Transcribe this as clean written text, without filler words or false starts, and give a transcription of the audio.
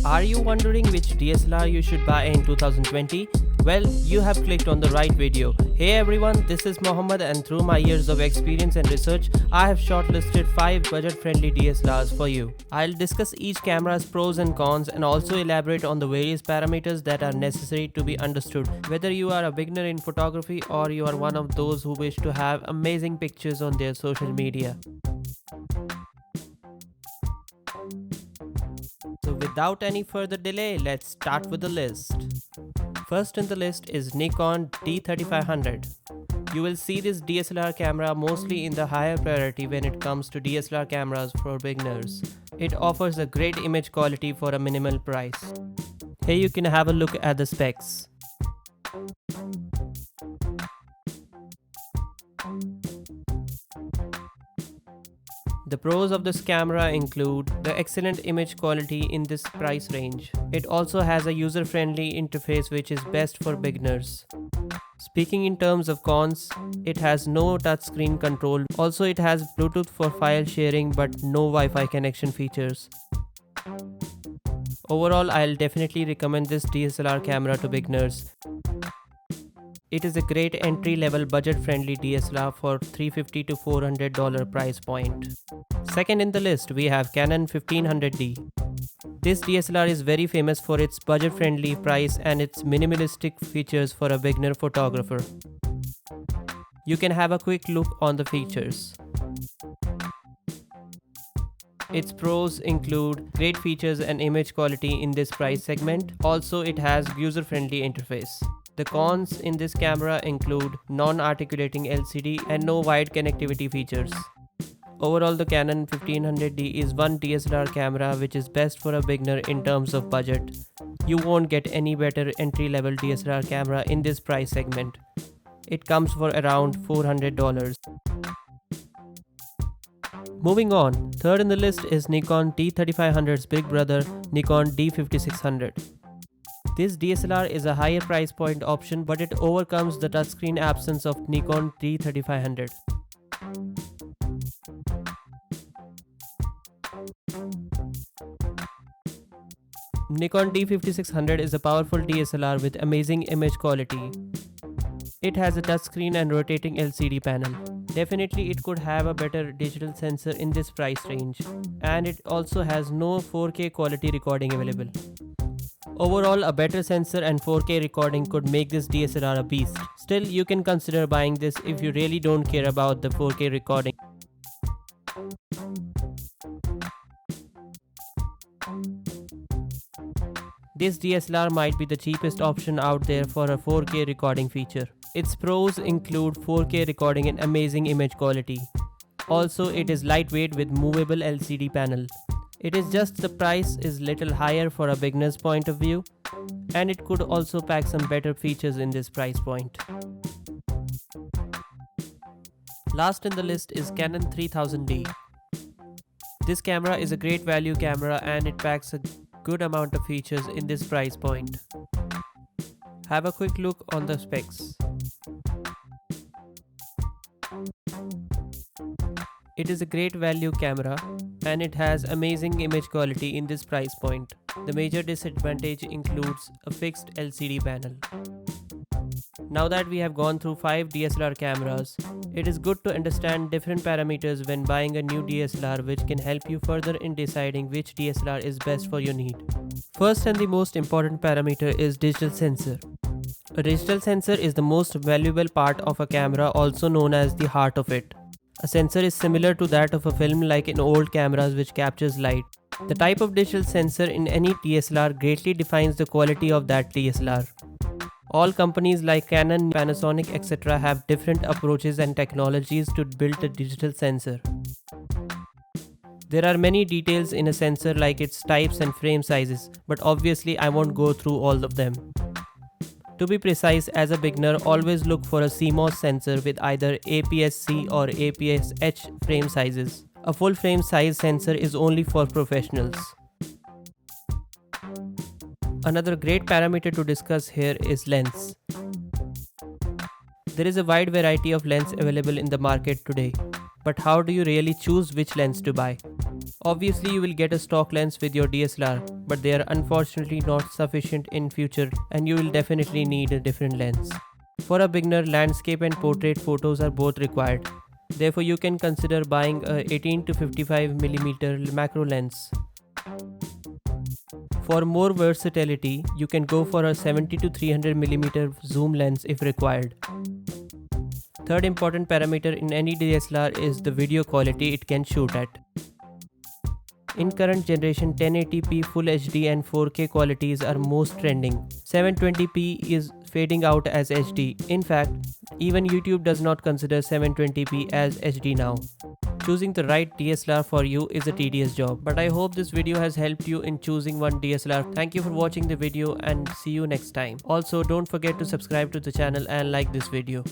Are you wondering which DSLR you should buy in 2020? Well, you have clicked on the right video. Hey everyone, this is Mohammed, and through my years of experience and research, I have shortlisted 5 budget-friendly DSLRs for you. I'll discuss each camera's pros and cons and also elaborate on the various parameters that are necessary to be understood. Whether you are a beginner in photography or you are one of those who wish to have amazing pictures on their social media. So without any further delay, let's start with the list. First in the list is Nikon D3500. You will see this DSLR camera mostly in the higher priority when it comes to DSLR cameras for beginners. It offers a great image quality for a minimal price. Here you can have a look at the specs. The pros of this camera include the excellent image quality in this price range. It also has a user-friendly interface which is best for beginners. Speaking in terms of cons, it has no touchscreen control. Also, it has Bluetooth for file sharing but no Wi-Fi connection features. Overall, I'll definitely recommend this DSLR camera to beginners. It is a great entry-level budget-friendly DSLR for $350 to $400 price point. Second in the list, we have Canon 1500D. This DSLR is very famous for its budget-friendly price and its minimalistic features for a beginner photographer. You can have a quick look on the features. Its pros include great features and image quality in this price segment. Also, it has user-friendly interface. The cons in this camera include non-articulating LCD and no wide connectivity features. Overall, the Canon 1500D is one DSLR camera which is best for a beginner in terms of budget. You won't get any better entry-level DSLR camera in this price segment. It comes for around $400. Moving on, third in the list is Nikon T3500's big brother, Nikon D5600. This DSLR is a higher price point option, but it overcomes the touchscreen absence of Nikon D3500. Nikon D5600 is a powerful DSLR with amazing image quality. It has a touchscreen and rotating LCD panel. Definitely it could have a better digital sensor in this price range, and it also has no 4K quality recording available. Overall, a better sensor and 4K recording could make this DSLR a beast. Still, you can consider buying this if you really don't care about the 4K recording. This DSLR might be the cheapest option out there for a 4K recording feature. Its pros include 4K recording and amazing image quality. Also, it is lightweight with movable LCD panel. It is just the price is little higher for a beginner's point of view, and it could also pack some better features in this price point. Last in the list is Canon 3000D. This camera is a great value camera and it packs a good amount of features in this price point. Have a quick look on the specs. It is a great value camera and it has amazing image quality in this price point. The major disadvantage includes a fixed LCD panel. Now that we have gone through 5 DSLR cameras, it is good to understand different parameters when buying a new DSLR, which can help you further in deciding which DSLR is best for your need. First and the most important parameter is digital sensor. A digital sensor is the most valuable part of a camera, also known as the heart of it. A sensor is similar to that of a film like in old cameras which captures light. The type of digital sensor in any DSLR greatly defines the quality of that DSLR. All companies like Canon, Panasonic, etc. have different approaches and technologies to build a digital sensor. There are many details in a sensor like its types and frame sizes, but obviously I won't go through all of them. To be precise, as a beginner, always look for a CMOS sensor with either APS-C or APS-H frame sizes. A full frame size sensor is only for professionals. Another great parameter to discuss here is lens. There is a wide variety of lens available in the market today, but how do you really choose which lens to buy? Obviously you will get a stock lens with your DSLR, but they are unfortunately not sufficient in future and you will definitely need a different lens. For a beginner, landscape and portrait photos are both required. Therefore you can consider buying a 18 to 55mm macro lens. For more versatility, you can go for a 70 to 300mm zoom lens if required. Third important parameter in any DSLR is the video quality it can shoot at. In current generation, 1080p, Full HD and 4K qualities are most trending. 720p is fading out as HD. In fact, even YouTube does not consider 720p as HD now. Choosing the right DSLR for you is a tedious job, but I hope this video has helped you in choosing one DSLR. Thank you for watching the video and see you next time. Also, don't forget to subscribe to the channel and like this video.